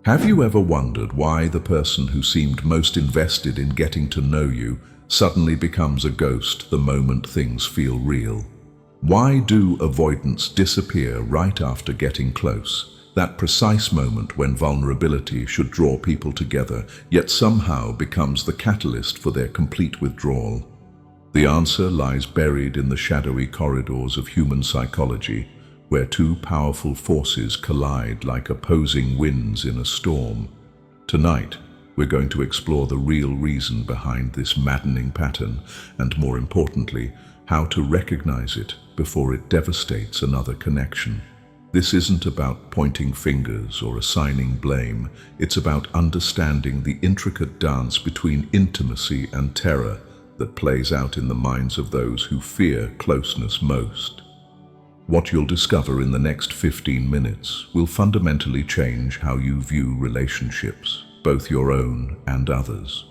Have you ever wondered why the person who seemed most invested in getting to know you suddenly becomes a ghost the moment things feel real? Why do avoidants disappear right after getting close? That precise moment when vulnerability should draw people together, yet somehow becomes the catalyst for their complete withdrawal. The answer lies buried in the shadowy corridors of human psychology, where two powerful forces collide like opposing winds in a storm. Tonight, we're going to explore the real reason behind this maddening pattern, and more importantly, how to recognize it before it devastates another connection. This isn't about pointing fingers or assigning blame. It's about understanding the intricate dance between intimacy and terror that plays out in the minds of those who fear closeness most. What you'll discover in the next 15 minutes will fundamentally change how you view relationships, both your own and others.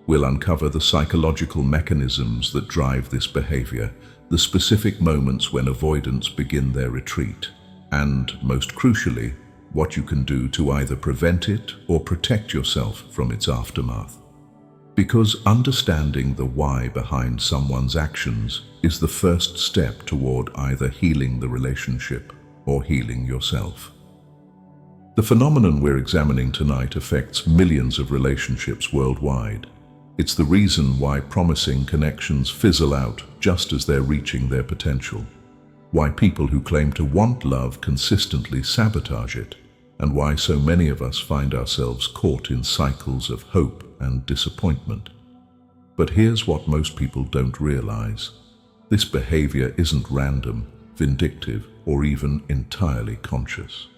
We'll uncover the psychological mechanisms that drive this behavior, the specific moments when avoidants begin their retreat, and, most crucially, what you can do to either prevent it or protect yourself from its aftermath. Because understanding the why behind someone's actions is the first step toward either healing the relationship or healing yourself. The phenomenon we're examining tonight affects millions of relationships worldwide. It's the reason why promising connections fizzle out just as they're reaching their potential, why people who claim to want love consistently sabotage it, and why so many of us find ourselves caught in cycles of hope and disappointment. But here's what most people don't realize. This behavior isn't random, vindictive, or even entirely conscious.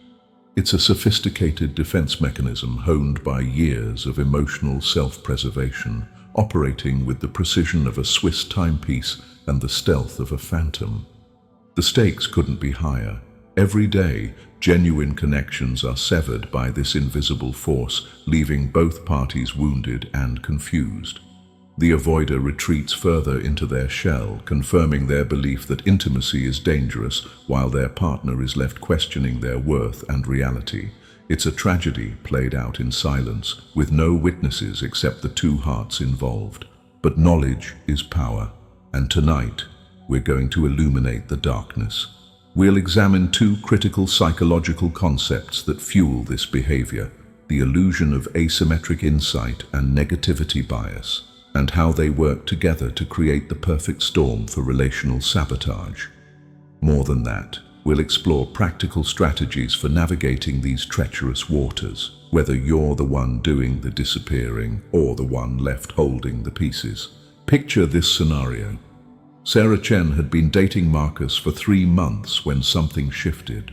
It's a sophisticated defense mechanism honed by years of emotional self-preservation, operating with the precision of a Swiss timepiece and the stealth of a phantom. The stakes couldn't be higher. Every day, genuine connections are severed by this invisible force, leaving both parties wounded and confused. The avoider retreats further into their shell, confirming their belief that intimacy is dangerous, while their partner is left questioning their worth and reality. It's a tragedy played out in silence, with no witnesses except the two hearts involved. But knowledge is power, and tonight, we're going to illuminate the darkness. We'll examine two critical psychological concepts that fuel this behavior: the illusion of asymmetric insight and negativity bias, and how they work together to create the perfect storm for relational sabotage. More than that, we'll explore practical strategies for navigating these treacherous waters, whether you're the one doing the disappearing or the one left holding the pieces. Picture this scenario. Sarah Chen had been dating Marcus for 3 months when something shifted.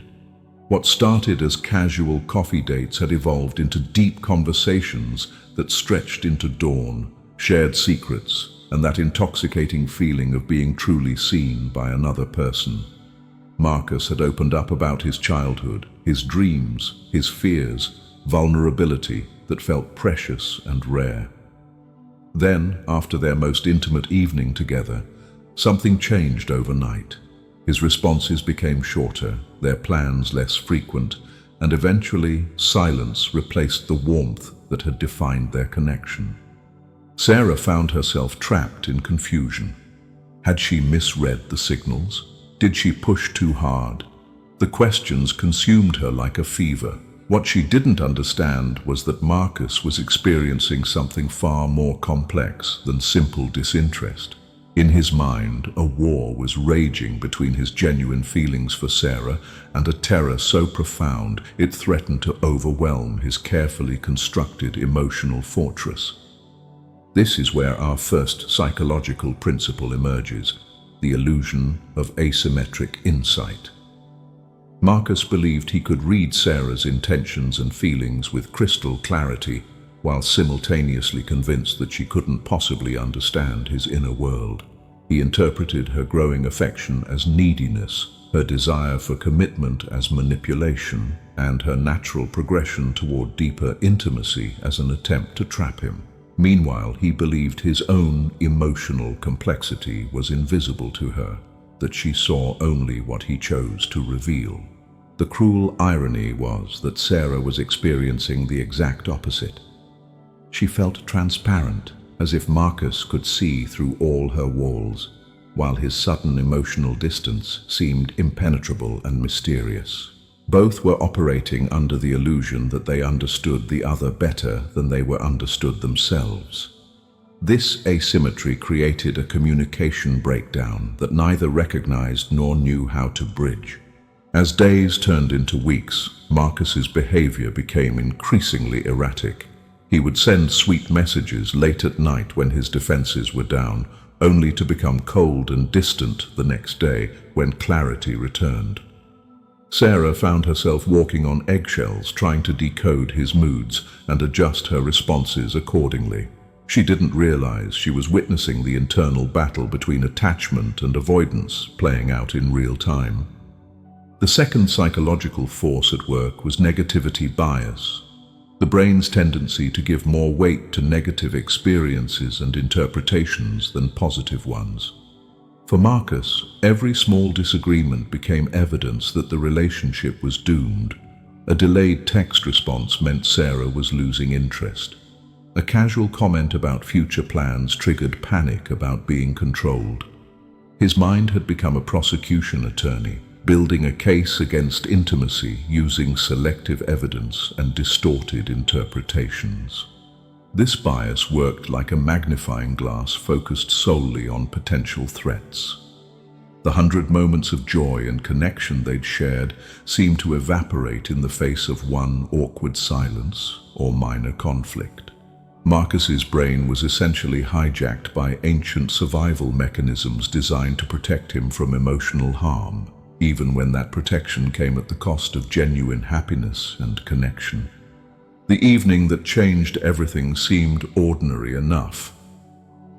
What started as casual coffee dates had evolved into deep conversations that stretched into dawn, shared secrets, and that intoxicating feeling of being truly seen by another person. Marcus had opened up about his childhood, his dreams, his fears, vulnerability that felt precious and rare. Then, after their most intimate evening together, something changed overnight. His responses became shorter, their plans less frequent, and eventually silence replaced the warmth that had defined their connection. Sarah found herself trapped in confusion. Had she misread the signals? Did she push too hard? The questions consumed her like a fever. What she didn't understand was that Marcus was experiencing something far more complex than simple disinterest. In his mind, a war was raging between his genuine feelings for Sarah and a terror so profound it threatened to overwhelm his carefully constructed emotional fortress. This is where our first psychological principle emerges: the illusion of asymmetric insight. Marcus believed he could read Sarah's intentions and feelings with crystal clarity, while simultaneously convinced that she couldn't possibly understand his inner world. He interpreted her growing affection as neediness, her desire for commitment as manipulation, and her natural progression toward deeper intimacy as an attempt to trap him. Meanwhile, he believed his own emotional complexity was invisible to her, that she saw only what he chose to reveal. The cruel irony was that Sarah was experiencing the exact opposite. She felt transparent, as if Marcus could see through all her walls, while his sudden emotional distance seemed impenetrable and mysterious. Both were operating under the illusion that they understood the other better than they were understood themselves. This asymmetry created a communication breakdown that neither recognized nor knew how to bridge. As days turned into weeks, Marcus's behavior became increasingly erratic. He would send sweet messages late at night when his defenses were down, only to become cold and distant the next day when clarity returned. Sarah found herself walking on eggshells, trying to decode his moods and adjust her responses accordingly. She didn't realize she was witnessing the internal battle between attachment and avoidance playing out in real time. The second psychological force at work was negativity bias, the brain's tendency to give more weight to negative experiences and interpretations than positive ones. For Marcus, every small disagreement became evidence that the relationship was doomed. A delayed text response meant Sarah was losing interest. A casual comment about future plans triggered panic about being controlled. His mind had become a prosecution attorney, building a case against intimacy using selective evidence and distorted interpretations. This bias worked like a magnifying glass focused solely on potential threats. The 100 moments of joy and connection they'd shared seemed to evaporate in the face of one awkward silence or minor conflict. Marcus's brain was essentially hijacked by ancient survival mechanisms designed to protect him from emotional harm, even when that protection came at the cost of genuine happiness and connection. The evening that changed everything seemed ordinary enough.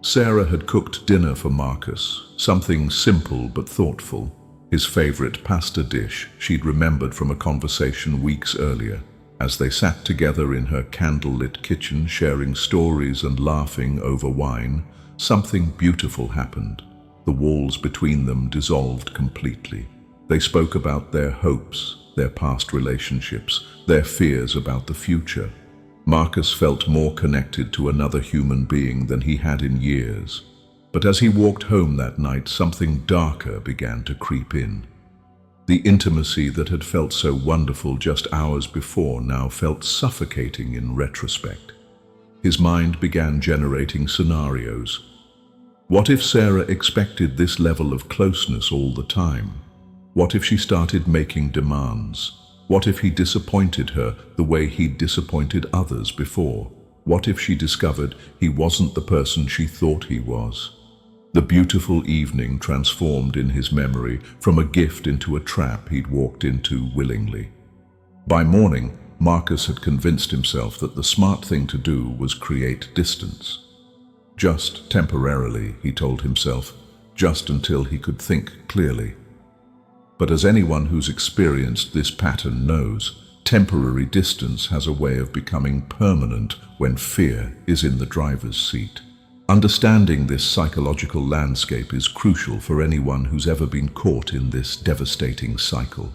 Sarah had cooked dinner for Marcus, something simple but thoughtful, his favorite pasta dish she'd remembered from a conversation weeks earlier. As they sat together in her candlelit kitchen, sharing stories and laughing over wine, something beautiful happened. The walls between them dissolved completely. They spoke about their hopes, their past relationships, their fears about the future. Marcus felt more connected to another human being than he had in years. But as he walked home that night, something darker began to creep in. The intimacy that had felt so wonderful just hours before now felt suffocating in retrospect. His mind began generating scenarios. What if Sarah expected this level of closeness all the time? What if she started making demands? What if he disappointed her the way he'd disappointed others before? What if she discovered he wasn't the person she thought he was? The beautiful evening transformed in his memory from a gift into a trap he'd walked into willingly. By morning, Marcus had convinced himself that the smart thing to do was create distance. Just temporarily, he told himself, just until he could think clearly. But as anyone who's experienced this pattern knows, temporary distance has a way of becoming permanent when fear is in the driver's seat. Understanding this psychological landscape is crucial for anyone who's ever been caught in this devastating cycle.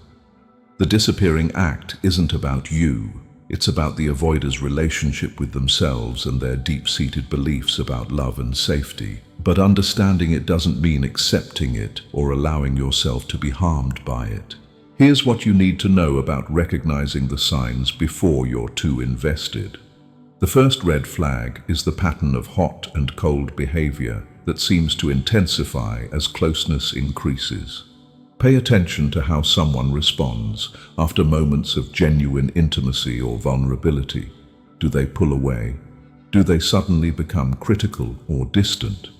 The disappearing act isn't about you, it's about the avoider's relationship with themselves and their deep-seated beliefs about love and safety. But understanding it doesn't mean accepting it or allowing yourself to be harmed by it. Here's what you need to know about recognizing the signs before you're too invested. The first red flag is the pattern of hot and cold behavior that seems to intensify as closeness increases. Pay attention to how someone responds after moments of genuine intimacy or vulnerability. Do they pull away? Do they suddenly become critical or distant?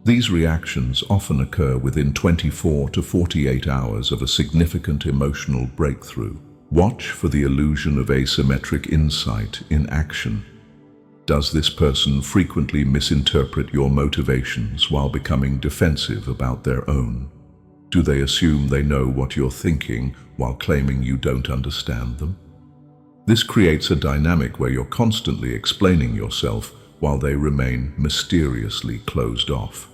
These reactions often occur within 24 to 48 hours of a significant emotional breakthrough. Watch for the illusion of asymmetric insight in action. Does this person frequently misinterpret your motivations while becoming defensive about their own? Do they assume they know what you're thinking while claiming you don't understand them? This creates a dynamic where you're constantly explaining yourself while they remain mysteriously closed off.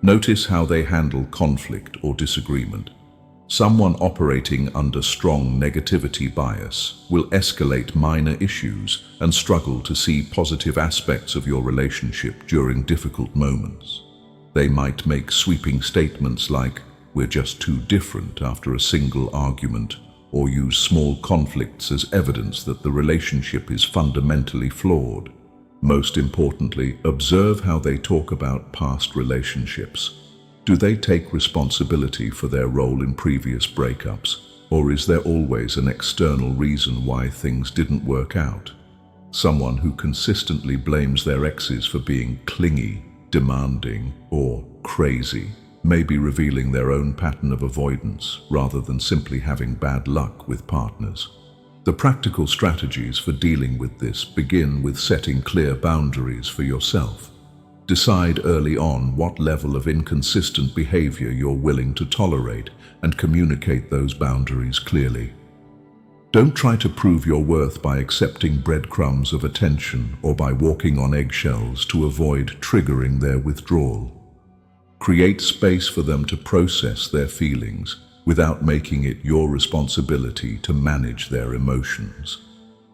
Notice how they handle conflict or disagreement. Someone operating under strong negativity bias will escalate minor issues and struggle to see positive aspects of your relationship during difficult moments. They might make sweeping statements like, "We're just too different," after a single argument, or use small conflicts as evidence that the relationship is fundamentally flawed. Most importantly, observe how they talk about past relationships. Do they take responsibility for their role in previous breakups, or is there always an external reason why things didn't work out? Someone who consistently blames their exes for being clingy, demanding, or crazy may be revealing their own pattern of avoidance rather than simply having bad luck with partners. The practical strategies for dealing with this begin with setting clear boundaries for yourself. Decide early on what level of inconsistent behavior you're willing to tolerate and communicate those boundaries clearly. Don't try to prove your worth by accepting breadcrumbs of attention or by walking on eggshells to avoid triggering their withdrawal. Create space for them to process their feelings without making it your responsibility to manage their emotions.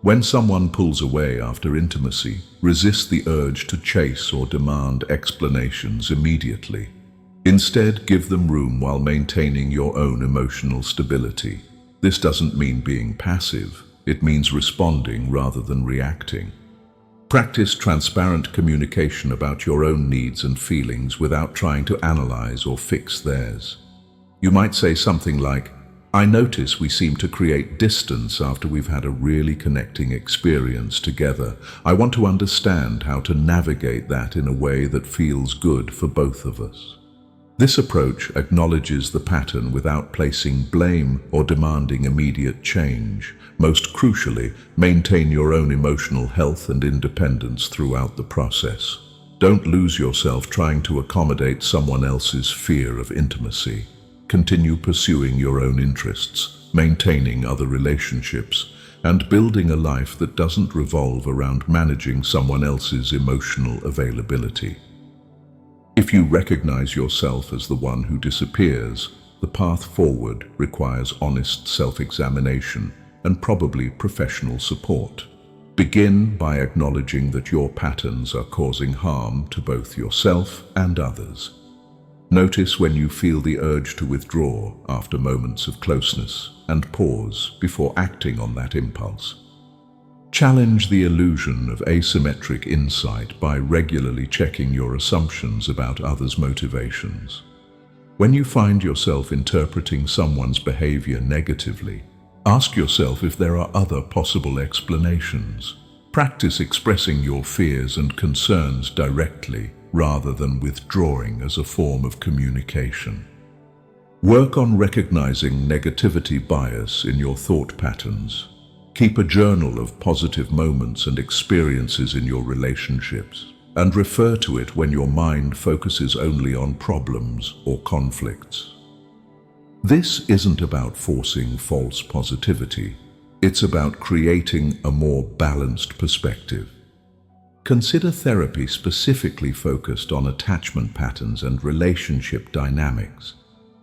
When someone pulls away after intimacy, resist the urge to chase or demand explanations immediately. Instead, give them room while maintaining your own emotional stability. This doesn't mean being passive, it means responding rather than reacting. Practice transparent communication about your own needs and feelings without trying to analyze or fix theirs. You might say something like, "I notice we seem to create distance after we've had a really connecting experience together. I want to understand how to navigate that in a way that feels good for both of us." This approach acknowledges the pattern without placing blame or demanding immediate change. Most crucially, maintain your own emotional health and independence throughout the process. Don't lose yourself trying to accommodate someone else's fear of intimacy. Continue pursuing your own interests, maintaining other relationships, and building a life that doesn't revolve around managing someone else's emotional availability. If you recognize yourself as the one who disappears, the path forward requires honest self-examination and probably professional support. Begin by acknowledging that your patterns are causing harm to both yourself and others. Notice when you feel the urge to withdraw after moments of closeness and pause before acting on that impulse. Challenge the illusion of asymmetric insight by regularly checking your assumptions about others' motivations. When you find yourself interpreting someone's behavior negatively, ask yourself if there are other possible explanations. Practice expressing your fears and concerns directly rather than withdrawing as a form of communication. Work on recognizing negativity bias in your thought patterns. Keep a journal of positive moments and experiences in your relationships, and refer to it when your mind focuses only on problems or conflicts. This isn't about forcing false positivity. It's about creating a more balanced perspective. Consider therapy specifically focused on attachment patterns and relationship dynamics.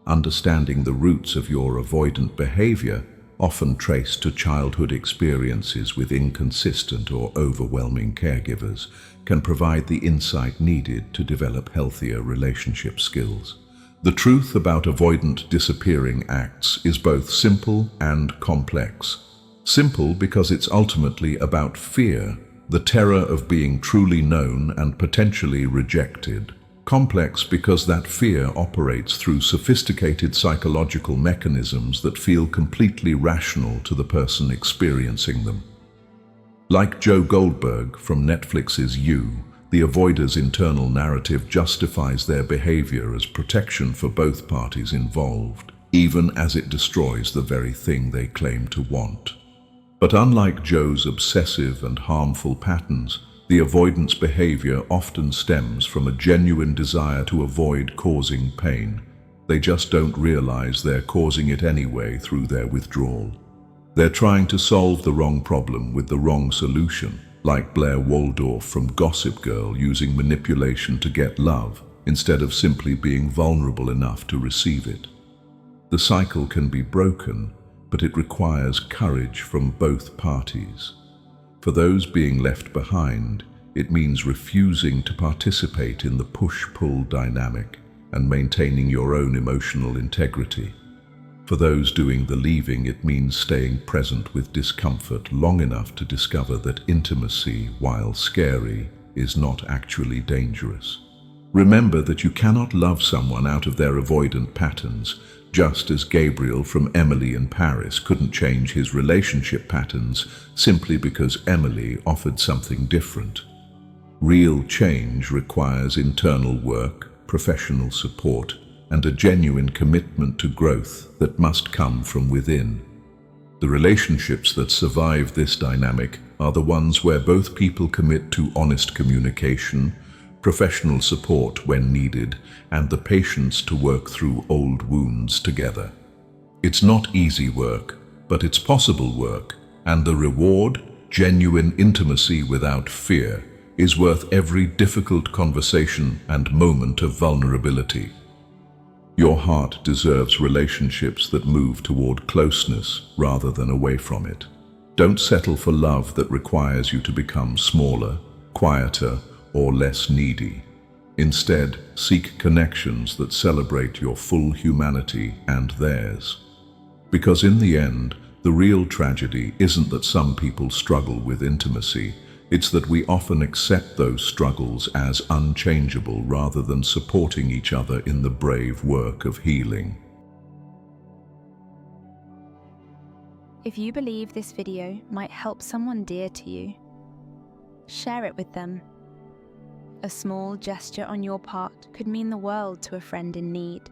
Understanding the roots of your avoidant behavior, often traced to childhood experiences with inconsistent or overwhelming caregivers, can provide the insight needed to develop healthier relationship skills. The truth about avoidant disappearing acts is both simple and complex. Simple because it's ultimately about fear, the terror of being truly known and potentially rejected. Complex because that fear operates through sophisticated psychological mechanisms that feel completely rational to the person experiencing them. Like Joe Goldberg from Netflix's You, the avoider's internal narrative justifies their behavior as protection for both parties involved, even as it destroys the very thing they claim to want. But unlike Joe's obsessive and harmful patterns, the avoidance behavior often stems from a genuine desire to avoid causing pain. They just don't realize they're causing it anyway through their withdrawal. They're trying to solve the wrong problem with the wrong solution, like Blair Waldorf from Gossip Girl using manipulation to get love, instead of simply being vulnerable enough to receive it. The cycle can be broken, but it requires courage from both parties. For those being left behind, it means refusing to participate in the push-pull dynamic and maintaining your own emotional integrity. For those doing the leaving, it means staying present with discomfort long enough to discover that intimacy, while scary, is not actually dangerous. Remember that you cannot love someone out of their avoidant patterns, just as Gabriel from Emily in Paris couldn't change his relationship patterns simply because Emily offered something different. Real change requires internal work, professional support, and a genuine commitment to growth that must come from within. The relationships that survive this dynamic are the ones where both people commit to honest communication, professional support when needed, and the patience to work through old wounds together. It's not easy work, but it's possible work, and the reward, genuine intimacy without fear, is worth every difficult conversation and moment of vulnerability. Your heart deserves relationships that move toward closeness rather than away from it. Don't settle for love that requires you to become smaller, quieter, or less needy. Instead, seek connections that celebrate your full humanity and theirs. Because in the end, the real tragedy isn't that some people struggle with intimacy, it's that we often accept those struggles as unchangeable rather than supporting each other in the brave work of healing. If you believe this video might help someone dear to you, share it with them. A small gesture on your part could mean the world to a friend in need.